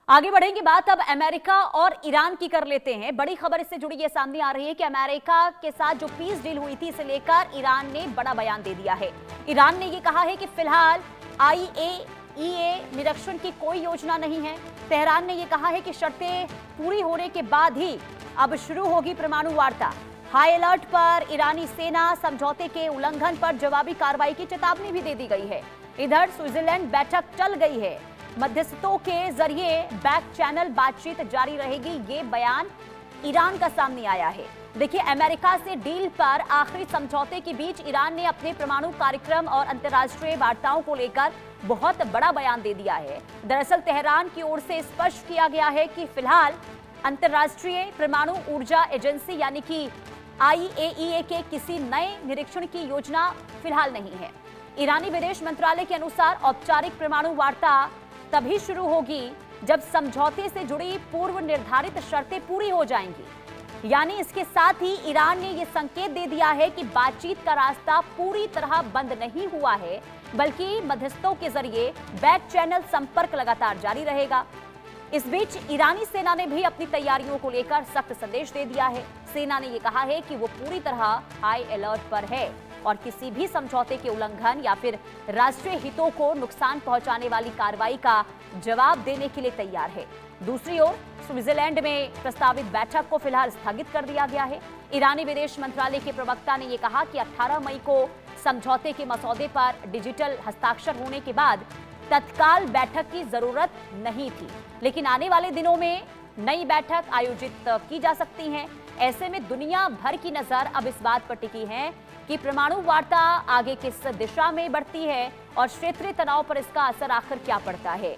आगे बढ़ेंगे बात अब अमेरिका और ईरान की कर लेते हैं। बड़ी खबर इससे जुड़ी ये सामने आ रही है कि अमेरिका के साथ जो पीस डील हुई थी इसे लेकर ईरान ने बड़ा बयान दे दिया है। ईरान ने ये कहा है कि फिलहाल IAEA निरीक्षण की कोई योजना नहीं है। तेहरान ने ये कहा है कि शर्तें पूरी होने के बाद ही अब शुरू होगी परमाणु वार्ता। हाई अलर्ट पर ईरानी सेना, समझौते के उल्लंघन पर जवाबी कार्रवाई की चेतावनी भी दे दी गई है। इधर स्विट्जरलैंड बैठक टल गई है। मध्यस्थों के जरिए बैक चैनल बातचीत जारी रहेगी, ये बयान ईरान का सामने आया है। देखिए, अमेरिका से डील पर आखिरी समझौते के बीच ईरान ने अपने परमाणु कार्यक्रम और अंतर्राष्ट्रीय वार्ताओं को लेकर बहुत बड़ा बयान दे दिया है। दरअसल तेहरान की ओर से स्पष्ट किया गया है कि फिलहाल अंतर्राष्ट्रीय परमाणु ऊर्जा एजेंसी यानी कि IAEA के किसी नए निरीक्षण की योजना फिलहाल नहीं है। ईरानी विदेश मंत्रालय के अनुसार औपचारिक परमाणु वार्ता तभी शुरू होगी जब समझौते से जुड़ी पूर्व निर्धारित शर्तें पूरी हो जाएंगी। यानी इसके साथ ही ईरान ने यह संकेत दे दिया है कि बातचीत का रास्ता पूरी तरह बंद नहीं हुआ है, बल्कि मध्यस्थों के जरिए बैक चैनल संपर्क लगातार जारी रहेगा। इस बीच ईरानी सेना ने भी अपनी तैयारियों को लेकर सख्त संदेश दे दिया है। सेना ने यह कहा है कि वो पूरी तरह हाई अलर्ट पर है और किसी भी समझौते के उल्लंघन या फिर राष्ट्रीय हितों को नुकसान पहुंचाने वाली कार्रवाई का जवाब देने के लिए तैयार है। दूसरी ओर स्विट्जरलैंड में प्रस्तावित बैठक को फिलहाल स्थगित कर दिया गया है। ईरानी विदेश मंत्रालय के प्रवक्ता ने यह कहा कि 18 मई को समझौते के मसौदे पर डिजिटल हस्ताक्षर होने के बाद तत्काल बैठक की जरूरत नहीं थी, लेकिन आने वाले दिनों में नई बैठक आयोजित की जा सकती है। ऐसे में दुनिया भर की नजर अब इस बात पर टिकी है कि परमाणु वार्ता आगे किस दिशा में बढ़ती है और क्षेत्रीय तनाव पर इसका असर आखिर क्या पड़ता है।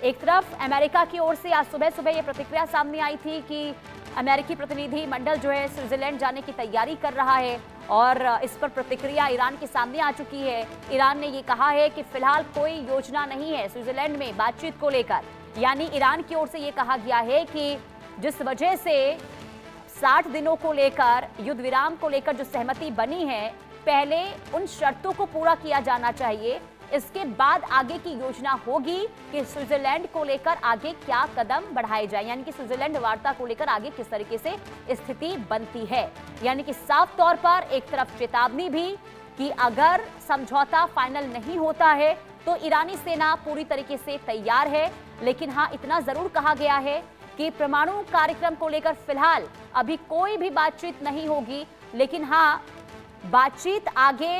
एक तरफ अमेरिका की ओर से आज सुबह सुबह यह प्रतिक्रिया सामने आई थी कि अमेरिकी प्रतिनिधि मंडल जो है स्विट्जरलैंड जाने की तैयारी कर रहा है और इस पर प्रतिक्रिया ईरान के सामने आ चुकी है। ईरान ने यह कहा है कि फिलहाल कोई योजना नहीं है स्विट्जरलैंड में बातचीत को लेकर। यानी ईरान की ओर से यह कहा गया है कि जिस वजह से 60 दिनों को लेकर युद्ध विराम को लेकर जो सहमति बनी है, पहले उन शर्तों को पूरा किया जाना चाहिए। इसके बाद आगे की योजना होगी कि स्विट्जरलैंड को लेकर आगे क्या कदम बढ़ाए जाए, यानी कि स्विट्जरलैंड वार्ता को लेकर आगे किस तरीके से स्थिति बनती है। यानी कि साफ तौर पर एक तरफ चेतावनी भी कि अगर समझौता फाइनल नहीं होता है तो ईरानी सेना पूरी तरीके से तैयार है, लेकिन हाँ, इतना जरूर कहा गया है कि परमाणु कार्यक्रम को लेकर फिलहाल अभी कोई भी बातचीत नहीं होगी, लेकिन हाँ, बातचीत आगे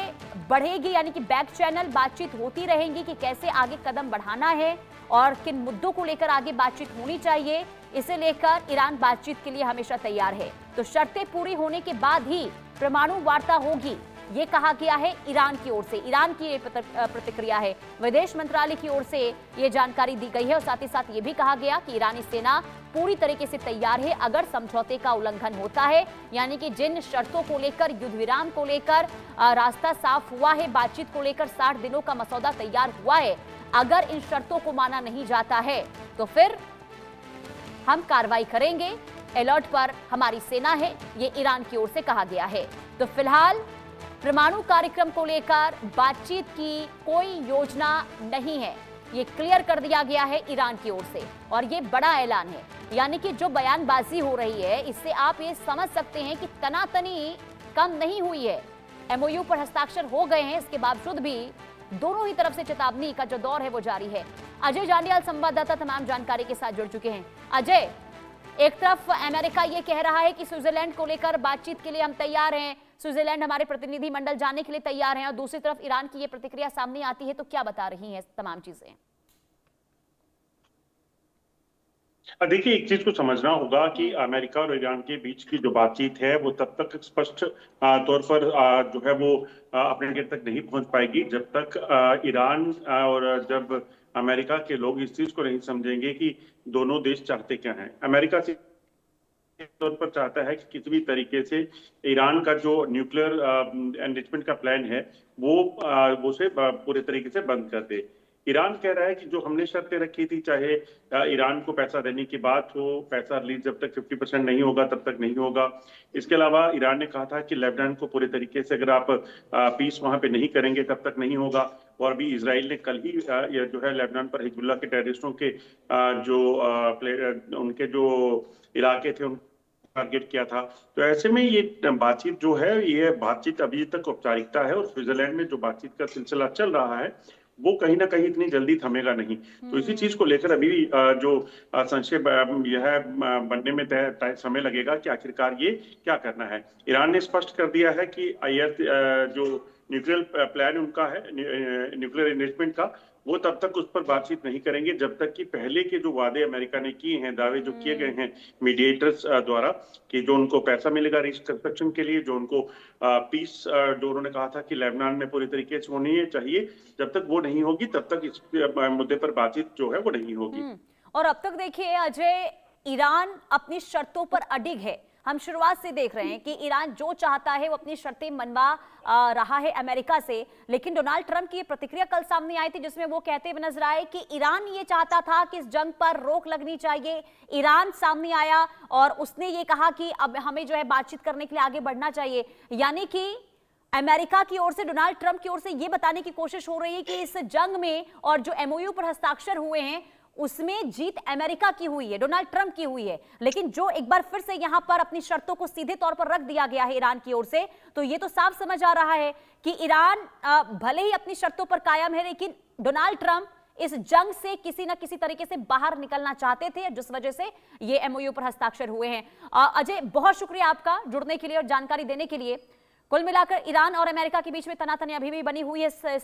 बढ़ेगी। यानी कि बैक चैनल बातचीत होती रहेंगी कि कैसे आगे कदम बढ़ाना है और किन मुद्दों को लेकर आगे बातचीत होनी चाहिए। इसे लेकर ईरान बातचीत के लिए हमेशा तैयार है। तो शर्तें पूरी होने के बाद ही परमाणु वार्ता होगी, ये कहा गया है ईरान की ओर से। ईरान की प्रतिक्रिया है, विदेश मंत्रालय की ओर से ये जानकारी दी गई है और साथ ही साथ ये भी कहा गया कि ईरानी सेना पूरी तरीके से तैयार है अगर समझौते का उल्लंघन होता है। यानी कि जिन शर्तों को लेकर, युद्ध विराम को लेकर रास्ता साफ हुआ है, बातचीत को लेकर 60 दिनों का मसौदा तैयार हुआ है, अगर इन शर्तों को माना नहीं जाता है तो फिर हम कार्रवाई करेंगे। अलर्ट पर हमारी सेना है, ये ईरान की ओर से कहा गया है। तो फिलहाल परमाणु कार्यक्रम को लेकर बातचीत की कोई योजना नहीं है, ये क्लियर कर दिया गया है ईरान की ओर से और ये बड़ा ऐलान है। यानी कि जो बयानबाजी हो रही है, इससे आप ये समझ सकते हैं कि तनातनी कम नहीं हुई है। MOU पर हस्ताक्षर हो गए हैं, इसके बावजूद भी दोनों ही तरफ से चेतावनी का जो दौर है वो जारी है। अजय जांडियाल संवाददाता तमाम जानकारी के साथ जुड़ चुके हैं। अजय, एक तरफ अमेरिका ये कह रहा है कि स्विट्जरलैंड को लेकर बातचीत के लिए हम तैयार हैं, स्विट्जरलैंड हमारे प्रतिनिधि मंडल जाने के लिए तैयार हैं, और दूसरी तरफ ईरान की ये प्रतिक्रिया सामने आती है, तो क्या बता रही हैं तमाम चीजें? देखिए, एक चीज को समझना होगा कि अमेरिका और ईरान के बीच की जो बातचीत है वो तब तक स्पष्ट तौर पर जो है वो अपने गेट तक नहीं पहुंच पाएगी जब तक ईरान और जब अमेरिका के लोग इस चीज को नहीं समझेंगे कि दोनों देश चाहते क्या हैं। अमेरिका से तौर पर चाहता है कि किसी भी तरीके से ईरान का जो न्यूक्लियर एनरिचमेंट का प्लान है वो उसे पूरे तरीके से बंद कर दे। ईरान कह रहा है कि जो हमने शर्तें रखी थी, चाहे ईरान को पैसा देने की बात हो, पैसा रिलीज जब तक 50% नहीं होगा तब तक नहीं होगा। इसके अलावा ईरान ने कहा था कि लेबनान को पूरे तरीके से अगर आप पीस वहां पे नहीं करेंगे तब तक नहीं होगा। और अभी इजराइल ने कल ही ये जो है लेबनान पर हिजबुल्लाह के टेररिस्टों के उनके जो इलाके थे टारगेट किया था। तो ऐसे में ये बातचीत जो है, ये बातचीत अभी तक औपचारिकता है और स्विट्जरलैंड में जो बातचीत का सिलसिला चल रहा है वो कहीं ना कहीं इतनी जल्दी थमेगा नहीं। तो इसी चीज को लेकर अभी भी जो संशय यह बनने में तय समय लगेगा कि आखिरकार ये क्या करना है। ईरान ने स्पष्ट कर दिया है कि जो न्यूक्लियर प्लान उनका है, न्यूक्लियर एनरिचमेंट का, वो तब तक उस पर बातचीत नहीं करेंगे जब तक कि पहले के जो वादे अमेरिका ने किए हैं, दावे जो किए गए हैं मीडिएटर्स द्वारा, कि जो उनको पैसा मिलेगा रिकंस्ट्रक्शन के लिए, जो उनको पीस जो उन्होंने कहा था कि लेबनान में पूरी तरीके से होनी है चाहिए, जब तक वो नहीं होगी तब तक इस मुद्दे पर बातचीत जो है वो नहीं होगी। और अब तक देखिए अजय, ईरान अपनी शर्तों पर अडिग है। हम शुरुआत से देख रहे हैं कि ईरान जो चाहता है वो अपनी शर्तें मनवा रहा है अमेरिका से, लेकिन डोनाल्ड ट्रंप की ये प्रतिक्रिया कल सामने आई थी जिसमें वो कहते हुए नजर आए कि ईरान ये चाहता था कि इस जंग पर रोक लगनी चाहिए। ईरान सामने आया और उसने ये कहा कि अब हमें जो है बातचीत करने के लिए आगे बढ़ना चाहिए। यानी कि अमेरिका की ओर से, डोनाल्ड ट्रंप की ओर से ये बताने की कोशिश हो रही है कि इस जंग में और जो एमओयू पर हस्ताक्षर हुए हैं उसमें जीत अमेरिका की हुई है, डोनाल्ड ट्रंप की हुई है। लेकिन जो एक बार फिर से यहां पर अपनी शर्तों को सीधे तौर पर रख दिया गया है ईरान की ओर से, तो ये तो साफ समझ आ रहा है कि ईरान भले ही अपनी शर्तों पर कायम है, लेकिन डोनाल्ड ट्रंप इस जंग से किसी ना किसी तरीके से बाहर निकलना चाहते थे, जिस वजह से ये एमओयू पर हस्ताक्षर हुए हैं। अजय, बहुत शुक्रिया आपका जुड़ने के लिए और जानकारी देने के लिए। कुल मिलाकर ईरान और अमेरिका के बीच में तनातनी अभी भी बनी हुई है।